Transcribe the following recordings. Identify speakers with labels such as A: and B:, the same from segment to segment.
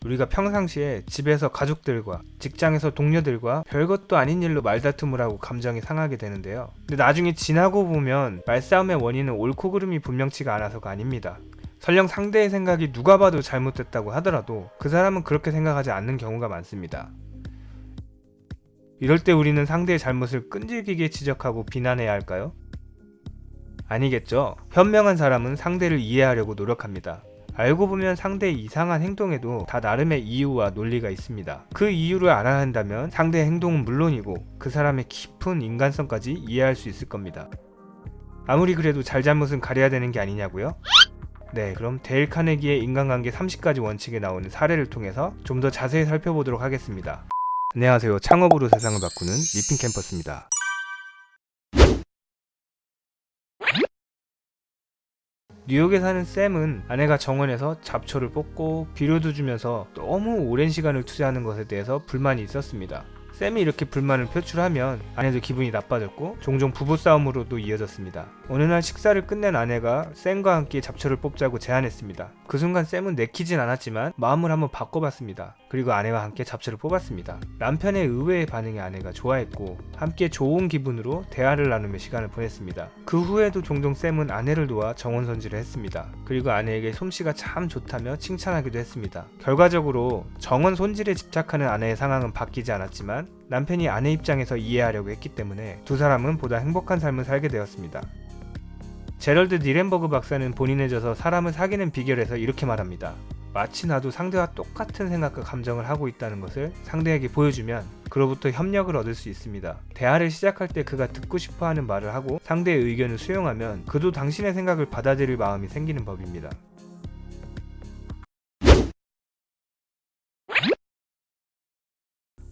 A: 우리가 평상시에 집에서 가족들과 직장에서 동료들과 별것도 아닌 일로 말다툼을 하고 감정이 상하게 되는데요. 근데 나중에 지나고 보면 말싸움의 원인은 옳고 그름이 분명치가 않아서가 아닙니다. 설령 상대의 생각이 누가 봐도 잘못됐다고 하더라도 그 사람은 그렇게 생각하지 않는 경우가 많습니다. 이럴 때 우리는 상대의 잘못을 끈질기게 지적하고 비난해야 할까요? 아니겠죠. 현명한 사람은 상대를 이해하려고 노력합니다. 알고 보면 상대의 이상한 행동에도 다 나름의 이유와 논리가 있습니다. 그 이유를 알아야 한다면 상대의 행동은 물론이고 그 사람의 깊은 인간성까지 이해할 수 있을 겁니다. 아무리 그래도 잘잘못은 가려야 되는 게 아니냐고요? 네, 그럼 데일 카네기의 인간관계 30가지 원칙에 나오는 사례를 통해서 좀 더 자세히 살펴보도록 하겠습니다. 안녕하세요. 창업으로 세상을 바꾸는 리핀 캠퍼스입니다. 뉴욕에 사는 샘은 아내가 정원에서 잡초를 뽑고 비료도 주면서 너무 오랜 시간을 투자하는 것에 대해서 불만이 있었습니다. 샘이 이렇게 불만을 표출하면 아내도 기분이 나빠졌고 종종 부부싸움으로도 이어졌습니다. 어느 날 식사를 끝낸 아내가 샘과 함께 잡초를 뽑자고 제안했습니다. 그 순간 샘은 내키진 않았지만 마음을 한번 바꿔봤습니다. 그리고 아내와 함께 잡초를 뽑았습니다. 남편의 의외의 반응에 아내가 좋아했고 함께 좋은 기분으로 대화를 나누며 시간을 보냈습니다. 그 후에도 종종 샘은 아내를 도와 정원 손질을 했습니다. 그리고 아내에게 솜씨가 참 좋다며 칭찬하기도 했습니다. 결과적으로 정원 손질에 집착하는 아내의 상황은 바뀌지 않았지만 남편이 아내 입장에서 이해하려고 했기 때문에 두 사람은 보다 행복한 삶을 살게 되었습니다. 제럴드 니렌버그 박사는 본인에 져서 사람을 사귀는 비결에서 이렇게 말합니다. 마치 나도 상대와 똑같은 생각과 감정을 하고 있다는 것을 상대에게 보여주면 그로부터 협력을 얻을 수 있습니다. 대화를 시작할 때 그가 듣고 싶어하는 말을 하고 상대의 의견을 수용하면 그도 당신의 생각을 받아들일 마음이 생기는 법입니다.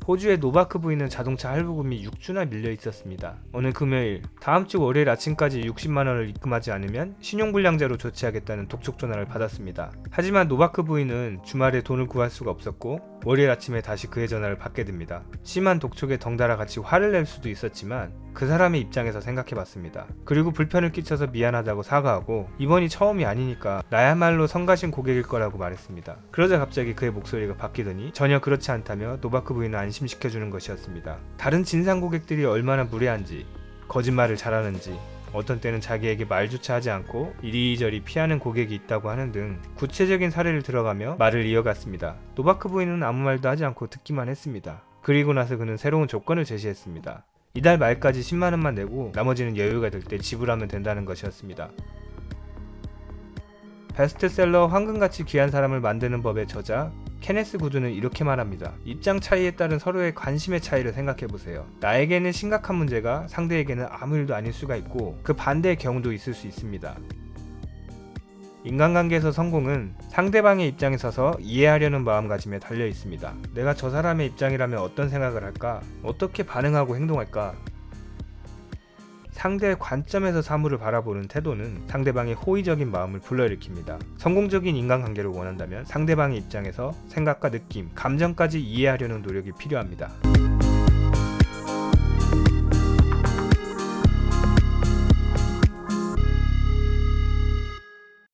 A: 호주의 노바크 부인은 자동차 할부금이 6주나 밀려 있었습니다. 어느 금요일, 다음 주 월요일 아침까지 60만원을 입금하지 않으면 신용불량자로 조치하겠다는 독촉 전화를 받았습니다. 하지만 노바크 부인은 주말에 돈을 구할 수가 없었고 월요일 아침에 다시 그의 전화를 받게 됩니다. 심한 독촉에 덩달아 같이 화를 낼 수도 있었지만 그 사람의 입장에서 생각해봤습니다. 그리고 불편을 끼쳐서 미안하다고 사과하고 이번이 처음이 아니니까 나야말로 성가신 고객일 거라고 말했습니다. 그러자 갑자기 그의 목소리가 바뀌더니 전혀 그렇지 않다며 노바크 부인을 안심시켜주는 것이었습니다. 다른 진상 고객들이 얼마나 무례한지, 거짓말을 잘하는지, 어떤 때는 자기에게 말조차 하지 않고 이리저리 피하는 고객이 있다고 하는 등 구체적인 사례를 들어가며 말을 이어갔습니다. 노바크 부인은 아무 말도 하지 않고 듣기만 했습니다. 그리고 나서 그는 새로운 조건을 제시했습니다. 이달 말까지 10만원만 내고 나머지는 여유가 될 때 지불하면 된다는 것이었습니다. 베스트셀러 황금같이 귀한 사람을 만드는 법의 저자 케네스 구드는 이렇게 말합니다. 입장 차이에 따른 서로의 관심의 차이를 생각해보세요. 나에게는 심각한 문제가 상대에게는 아무 일도 아닐 수가 있고 그 반대의 경우도 있을 수 있습니다. 인간관계에서 성공은 상대방의 입장에 서서 이해하려는 마음가짐에 달려 있습니다. 내가 저 사람의 입장이라면 어떤 생각을 할까? 어떻게 반응하고 행동할까? 상대의 관점에서 사물을 바라보는 태도는 상대방의 호의적인 마음을 불러일으킵니다. 성공적인 인간관계를 원한다면 상대방의 입장에서 생각과 느낌, 감정까지 이해하려는 노력이 필요합니다.